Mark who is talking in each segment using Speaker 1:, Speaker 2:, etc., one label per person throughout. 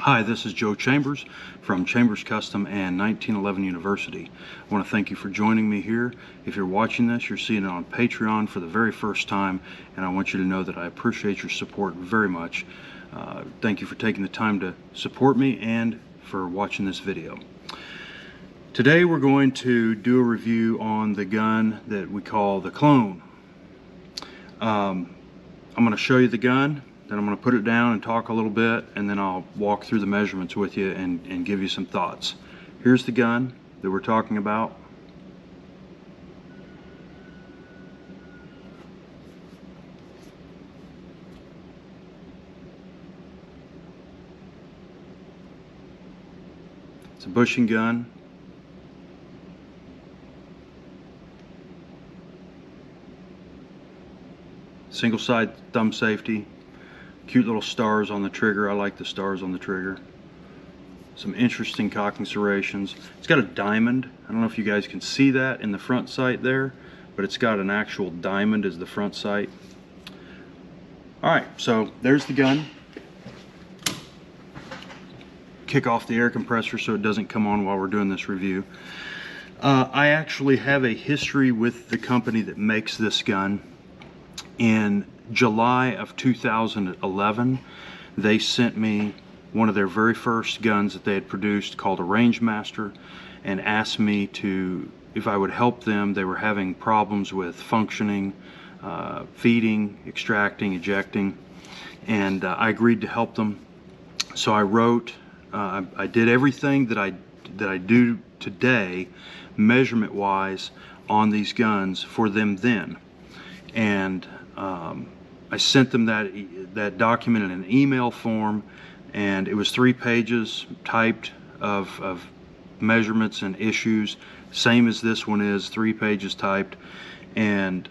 Speaker 1: Hi, this is Joe Chambers from Chambers Custom and 1911 University. I want to thank you for joining me here. If you're watching this, you're seeing it on Patreon for the very first time, and I want you to know that I appreciate your support very much. Thank you for taking the time to support me and for watching this video. Today we're going to do a review on the gun that we call the Clone. I'm going to show you the gun. Then I'm going to put it down and talk a little bit, and then I'll walk through the measurements with you and give you some thoughts. Here's the gun that we're talking about. It's a bushing gun. Single side thumb safety. Cute little stars on the trigger. I like the stars on the trigger. Some interesting cocking serrations. It's got a diamond. I don't know if you guys can see that in the front sight there, but it's got an actual diamond as the front sight. Alright, so there's the gun. Kick off the air compressor so it doesn't come on while we're doing this review. I actually have a history with the company that makes this gun. In July of 2011, they sent me one of their very first guns that they had produced called a Rangemaster, and asked me if I would help them. They were having problems with functioning, feeding, extracting, ejecting, and I agreed to help them. So I wrote, I did everything that I do today, measurement wise, on these guns for them then, and I sent them that document in an email form, and it was 3 pages typed of measurements and issues, same as this one is, 3 pages typed, and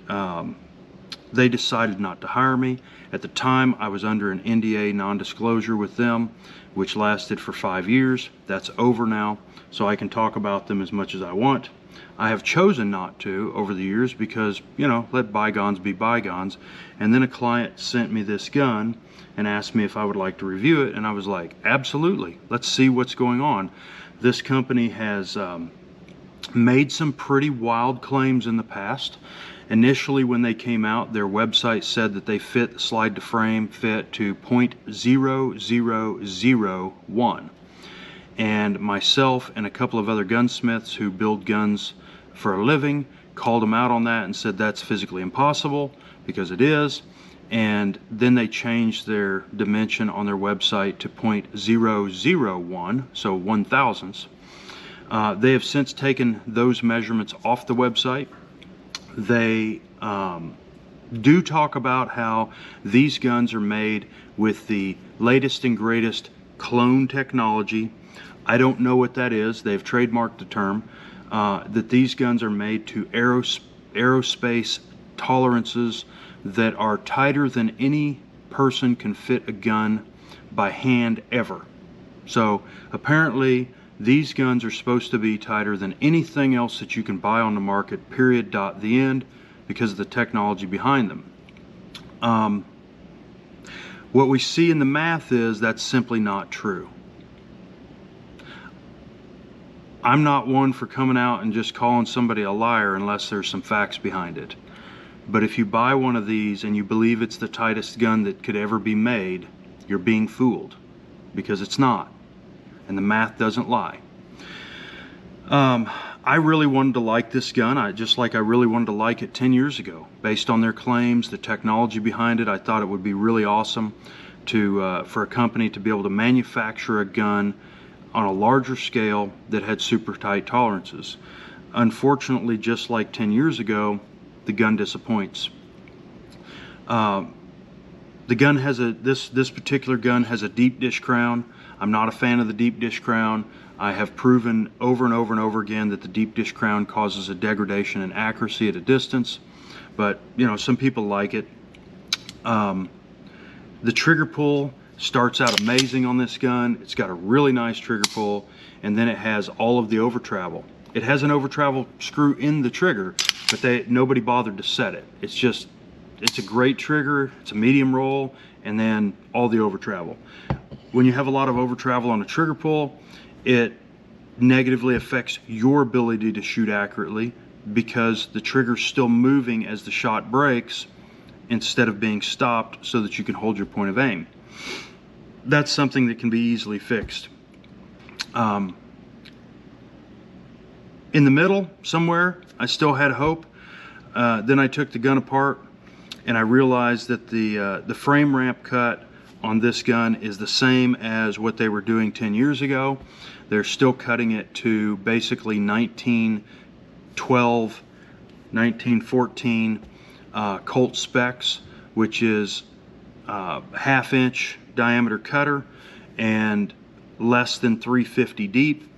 Speaker 1: they decided not to hire me. At the time, I was under an NDA non-disclosure with them, which lasted for 5 years. That's over now, so I can talk about them as much as I want. I have chosen not to over the years because, you know, let bygones be bygones. And then a client sent me this gun and asked me if I would like to review it, and I was like, absolutely, let's see what's going on. This company has made some pretty wild claims in the past. Initially, when they came out, their website said that they fit the slide to frame fit to 0.0001. And myself and a couple of other gunsmiths who build guns for a living called them out on that and said that's physically impossible, because it is. And then they changed their dimension on their website to 0.001, so 1/1000ths. They have since taken those measurements off the website. They do talk about how these guns are made with the latest and greatest clone technology. I don't know what that is. They've trademarked the term. That these guns are made to aerospace tolerances that are tighter than any person can fit a gun by hand ever. So apparently these guns are supposed to be tighter than anything else that you can buy on the market, period, dot, the end, because of the technology behind them. What we see in the math is that's simply not true. I'm not one for coming out and just calling somebody a liar unless there's some facts behind it. But if you buy one of these and you believe it's the tightest gun that could ever be made, you're being fooled, because it's not. And the math doesn't lie. I really wanted to like this gun, just like I really wanted to like it 10 years ago. Based on their claims, the technology behind it, I thought it would be really awesome for a company to be able to manufacture a gun on a larger scale that had super tight tolerances. Unfortunately, just like 10 years ago, the gun disappoints. The gun has this particular gun has a deep dish crown. I'm not a fan of the deep dish crown. I have proven over and over and over again that the deep dish crown causes a degradation in accuracy at a distance, but you know, some people like it. The trigger pull starts out amazing on this gun. It's got a really nice trigger pull, and then it has all of the over travel. It has an over travel screw in the trigger, but nobody bothered to set it. It's a great trigger. It's a medium roll, and then all the over travel. when you have a lot of over travel on a trigger pull, it negatively affects your ability to shoot accurately because the trigger's still moving as the shot breaks instead of being stopped so that you can hold your point of aim. That's something that can be easily fixed. In the middle somewhere, I still had hope. Then I took the gun apart and I realized that the frame ramp cut on this gun is the same as what they were doing 10 years ago. They're still cutting it to basically 1912, 1914 Colt specs, which is half-inch diameter cutter and less than 350 deep,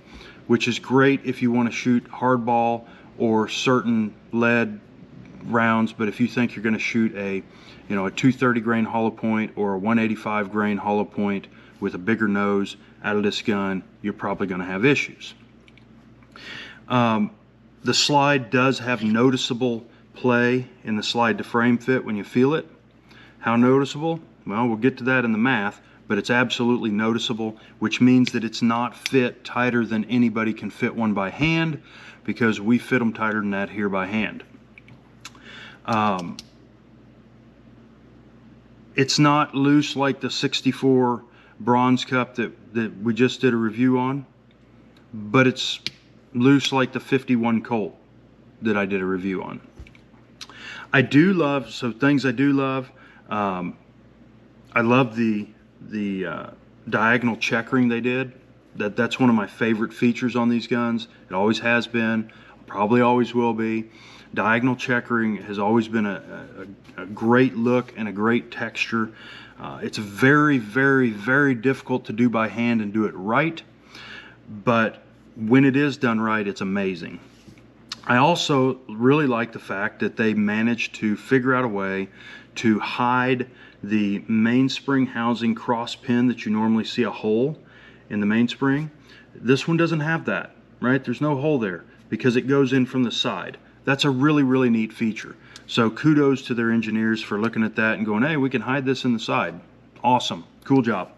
Speaker 1: which is great if you want to shoot hardball or certain lead rounds. But if you think you're going to shoot a 230 grain hollow point or a 185 grain hollow point with a bigger nose out of this gun, you're probably going to have issues. The slide does have noticeable play in the slide to frame fit when you feel it. How noticeable? Well, we'll get to that in the math, but it's absolutely noticeable, which means that it's not fit tighter than anybody can fit one by hand, because we fit them tighter than that here by hand. It's not loose like the 64 bronze cup that we just did a review on, but it's loose like the 51 Colt that I did a review on. I do love, so things I do love, I love the diagonal checkering they did. That's one of my favorite features on these guns. It always has been, probably always will be. Diagonal checkering has always been a great look and a great texture. It's very, very, very difficult to do by hand and do it right, but when it is done right, it's amazing. I also really like the fact that they managed to figure out a way to hide the mainspring housing cross pin that you normally see a hole in the mainspring. This one doesn't have that, right? There's no hole there because it goes in from the side. That's a really, really neat feature. So kudos to their engineers for looking at that and going, hey, we can hide this in the side. Awesome. Cool job.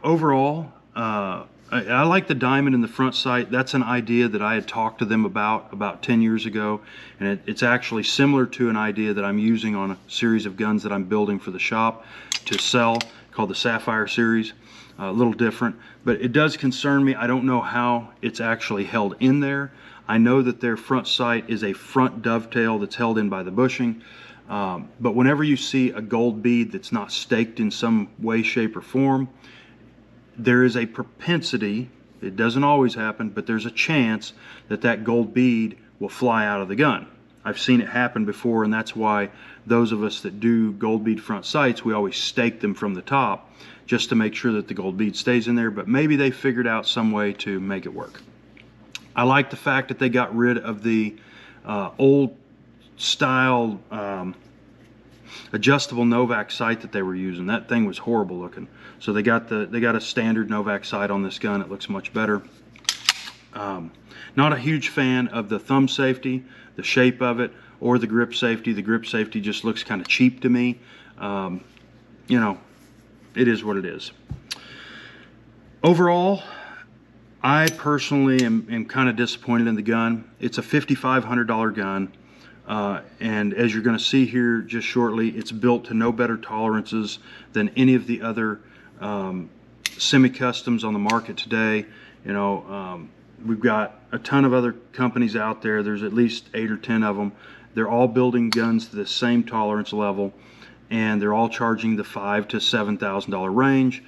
Speaker 1: Overall, I like the diamond in the front sight. That's an idea that I had talked to them about 10 years ago, and it's actually similar to an idea that I'm using on a series of guns that I'm building for the shop to sell, called the Sapphire series. A little different, but it does concern me. I don't know how it's actually held in there. I know that their front sight is a front dovetail that's held in by the bushing, but whenever you see a gold bead that's not staked in some way, shape, or form, there is a propensity, it doesn't always happen, but there's a chance that that gold bead will fly out of the gun. I've seen it happen before, and that's why those of us that do gold bead front sights, we always stake them from the top just to make sure that the gold bead stays in there, but maybe they figured out some way to make it work. I like the fact that they got rid of the old style adjustable Novak sight that they were using. That thing was horrible looking. So they got a standard Novak sight on this gun. It looks much better. Not a huge fan of the thumb safety, the shape of it, or the grip safety. The grip safety just looks kind of cheap to me. It is what it is. Overall, I personally am kind of disappointed in the gun. It's a $5,500 gun. And as you're going to see here just shortly, it's built to no better tolerances than any of the other semi-customs on the market today. We've got a ton of other companies out there. There's at least 8 or 10 of them. They're all building guns to the same tolerance level, and they're all charging the $5,000 to $7,000 range.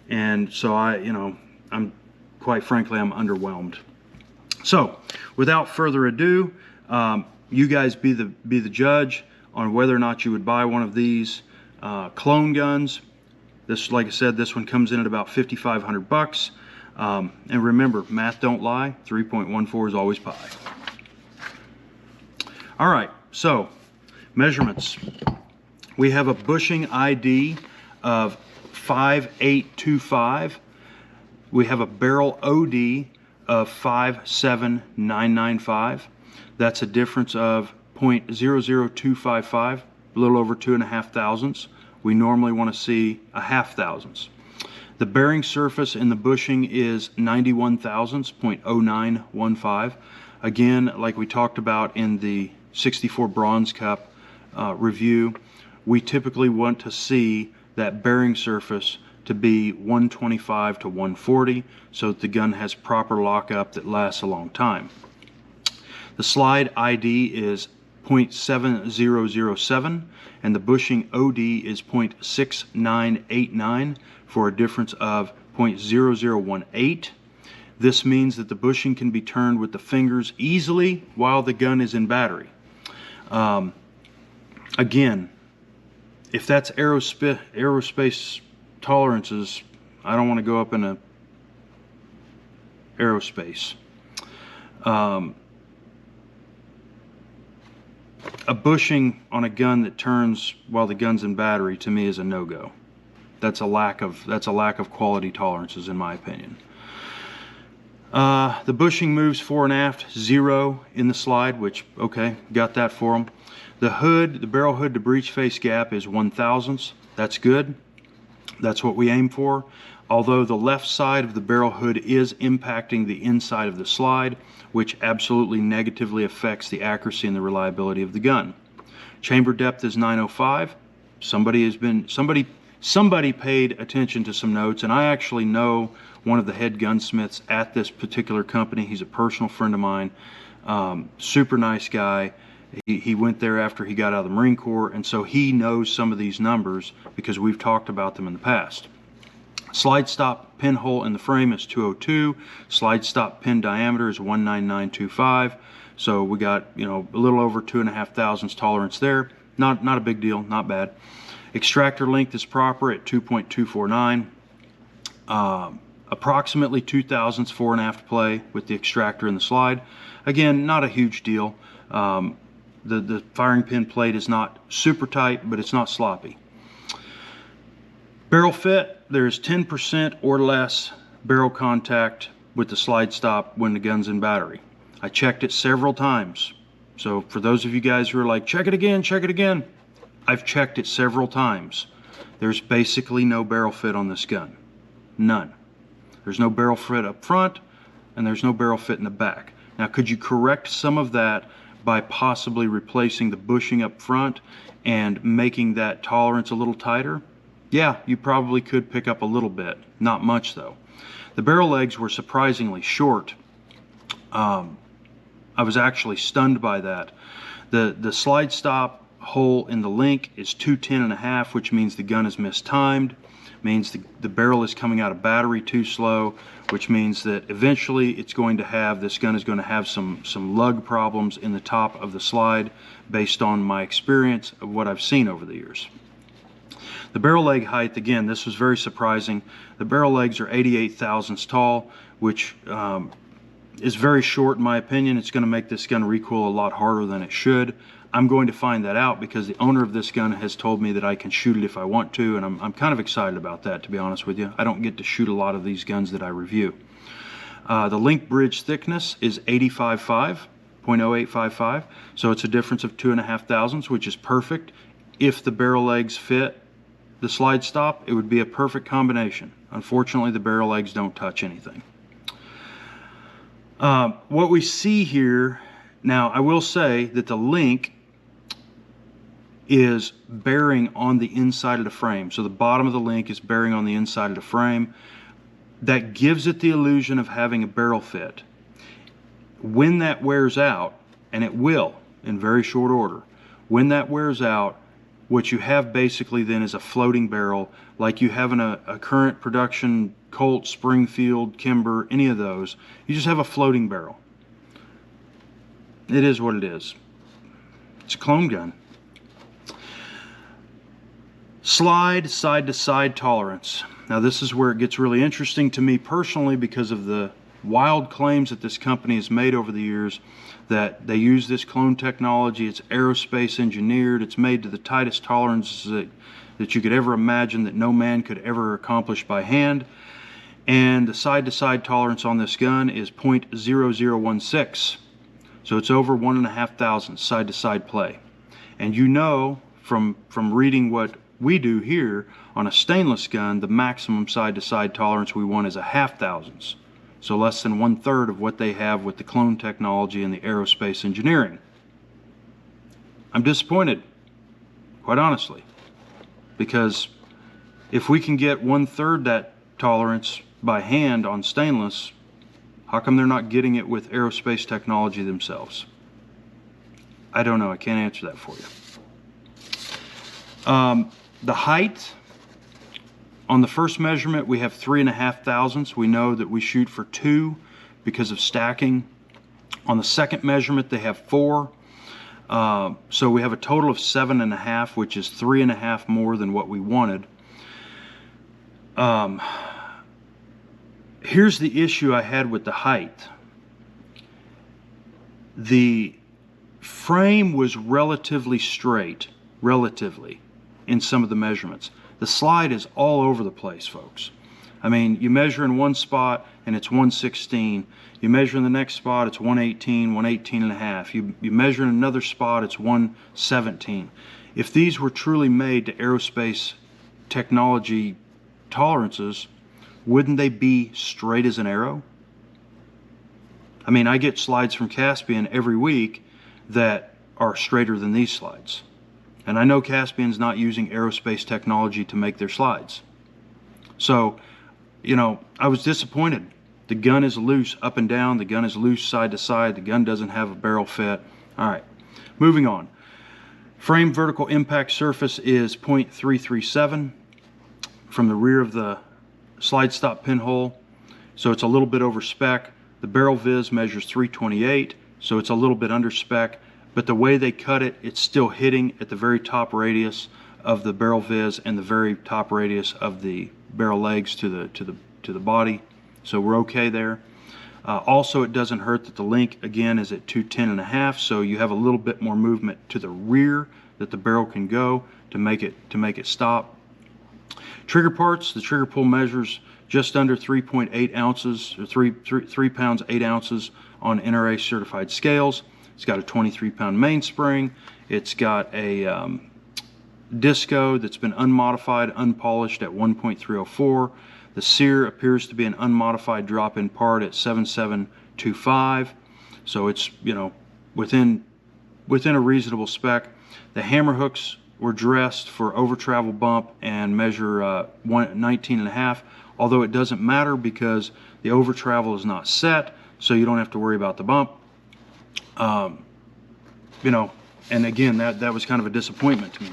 Speaker 1: And so I'm quite frankly, I'm underwhelmed. So without further ado, you guys be the judge on whether or not you would buy one of these clone guns. This, like I said, this one comes in at about $5,500. And remember, math don't lie. 3.14 is always pi. All right, so measurements. We have a bushing ID of 5825. We have a barrel OD of 57995. That's a difference of 0.00255 a little over 2.5 thousandths. We normally want to see a 0.5 thousandths. The bearing surface in the bushing is 91 thousandths, 0.0915. Again, like we talked about in the 64 Bronze Cup review, we typically want to see that bearing surface to be 125 to 140 so that the gun has proper lockup that lasts a long time. The slide ID is 0.7007 and the bushing OD is 0.6989 for a difference of 0.0018. This means that the bushing can be turned with the fingers easily while the gun is in battery. Again, if that's aerospace tolerances, I don't want to go up in a aerospace. A bushing on a gun that turns while the gun's in battery, to me, is a no-go. That's a lack of quality tolerances, in my opinion. The bushing moves fore and aft 0 in the slide, which, okay, got that for them. The hood, the barrel hood to breech face gap is 1 thousandths. That's good. That's what we aim for. Although the left side of the barrel hood is impacting the inside of the slide, which absolutely negatively affects the accuracy and the reliability of the gun. Chamber depth is 905. Somebody paid attention to some notes, and I actually know one of the head gunsmiths at this particular company. He's a personal friend of mine. Super nice guy. He went there after he got out of the Marine Corps, and so he knows some of these numbers because we've talked about them in the past. Slide stop pinhole in the frame is 202. Slide stop pin diameter is 19925. So we got, you know, a little over 2.5 thousandths tolerance there. Not a big deal, not bad. Extractor length is proper at 2.249. Approximately 2 thousandths fore and aft play with the extractor in the slide. Again, not a huge deal. The firing pin plate is not super tight, but it's not sloppy. Barrel fit, there's 10% or less barrel contact with the slide stop when the gun's in battery. I checked it several times. So for those of you guys who are like, check it again, I've checked it several times. There's basically no barrel fit on this gun. None. There's no barrel fit up front, and there's no barrel fit in the back. Now, could you correct some of that by possibly replacing the bushing up front and making that tolerance a little tighter? Yeah, you probably could pick up a little bit. Not much, though. The barrel legs were surprisingly short. I was actually stunned by that. The slide stop hole in the link is 210.5, which means the gun is mistimed. Means the barrel is coming out of battery too slow, which means that eventually it's going to have, this gun is going to have some lug problems in the top of the slide based on my experience of what I've seen over the years. The barrel leg height, again, this was very surprising. The barrel legs are 88 thousandths tall, which is very short in my opinion. It's going to make this gun recoil a lot harder than it should. I'm going to find that out because the owner of this gun has told me that I can shoot it if I want to, and I'm kind of excited about that, to be honest with you. I don't get to shoot a lot of these guns that I review. The link bridge thickness is 0.0855, so it's a difference of 2.5 thousandths, which is perfect. If the barrel legs fit the slide stop, it would be a perfect combination. Unfortunately, the barrel legs don't touch anything. What we see here, now I will say that the link is bearing on the inside of the frame. So the bottom of the link is bearing on the inside of the frame. That gives it the illusion of having a barrel fit. When that wears out, and it will in very short order, when that wears out, what you have basically then is a floating barrel like you have in a current production Colt, Springfield, Kimber, any of those. You just have a floating barrel. It is what it is. It's a clone gun. Slide side-to-side tolerance. Now this is where it gets really interesting to me personally because of the wild claims that this company has made over the years that they use this clone technology. It's aerospace engineered. It's made to the tightest tolerances that you could ever imagine that no man could ever accomplish by hand. And the side-to-side tolerance on this gun is 0.0016. So it's over 1.5 thousandths side-to-side play. And you know from reading what we do here on a stainless gun, the maximum side-to-side tolerance we want is 1/2 thousandths. So less than 1/3 of what they have with the clone technology and the aerospace engineering. I'm disappointed, quite honestly, because if we can get 1/3 that tolerance by hand on stainless, how come they're not getting it with aerospace technology themselves? I don't know. I can't answer that for you. The height, on the first measurement, we have 3.5 thousandths. We know that we shoot for 2 because of stacking. On the second measurement, they have 4. So we have a total of 7.5, which is 3.5 more than what we wanted. Here's the issue I had with the height. The frame was relatively straight, in some of the measurements. The slide is all over the place, folks. I mean, you measure in one spot and it's 1/16. You measure in the next spot, it's 1/18, 1/18.5. You measure in another spot, it's 1/17. If these were truly made to aerospace technology tolerances, wouldn't they be straight as an arrow? I mean, I get slides from Caspian every week that are straighter than these slides. And I know Caspian's not using aerospace technology to make their slides. So, you know, I was disappointed. The gun is loose up and down. The gun is loose side to side. The gun doesn't have a barrel fit. All right, moving on. Frame vertical impact surface is 0.337 from the rear of the slide stop pinhole. So it's a little bit over spec. The barrel vis measures 328, so it's a little bit under spec. But the way they cut it, it's still hitting at the very top radius of the barrel vis and the very top radius of the barrel legs to the body. So we're okay there. Also, it doesn't hurt that the link again is at 210.5, so you have a little bit more movement to the rear that the barrel can go to make it stop. Trigger parts, the trigger pull measures just under 3.8 ounces, or 3 pounds 8 ounces on NRA certified scales. It's got a 23-pound mainspring. It's got a disco that's been unmodified, unpolished at 1.304. The sear appears to be an unmodified drop-in part at 7725. So it's, you know, within a reasonable spec. The hammer hooks were dressed for over travel bump and measure 19.5. Although it doesn't matter because the over travel is not set, so you don't have to worry about the bump. You know, and again, that was kind of a disappointment to me.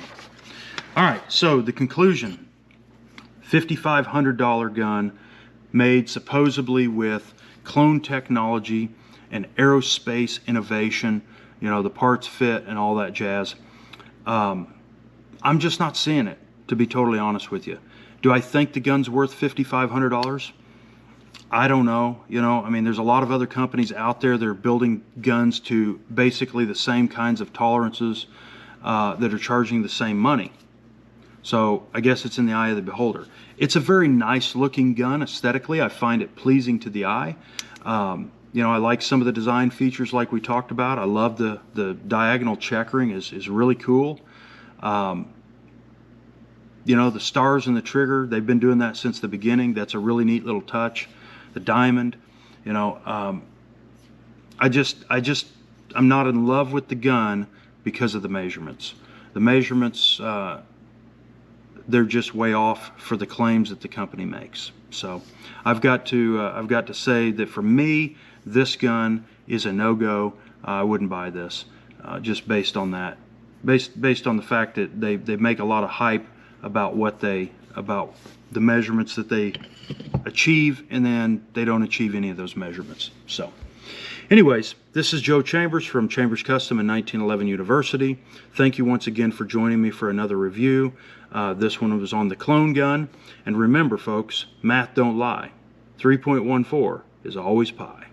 Speaker 1: All right, so the conclusion: $5,500 gun made supposedly with clone technology and aerospace innovation. You know, the parts fit and all that jazz. I'm just not seeing it, to be totally honest with you. Do I think the gun's worth $5,500? I don't know. You know, I mean, there's a lot of other companies out there that are building guns to basically the same kinds of tolerances that are charging the same money. So I guess it's in the eye of the beholder. It's a very nice looking gun aesthetically. I find it pleasing to the eye. You know, I like some of the design features like we talked about. I love the diagonal checkering is really cool. You know, the stars in the trigger, they've been doing that since the beginning. That's a really neat little touch. The diamond, you know, I'm not in love with the gun because of the measurements. The measurements, they're just way off for the claims that the company makes. So I've got to say that for me, this gun is a no-go. I wouldn't buy this, just based on that, based on the fact that they make a lot of hype about about the measurements that they achieve, and then they don't achieve any of those measurements. So anyways, this is Joe Chambers from Chambers Custom and 1911 University. Thank you once again for joining me for another review. This one was on the clone gun. And remember, folks, math don't lie. 3.14 is always pi.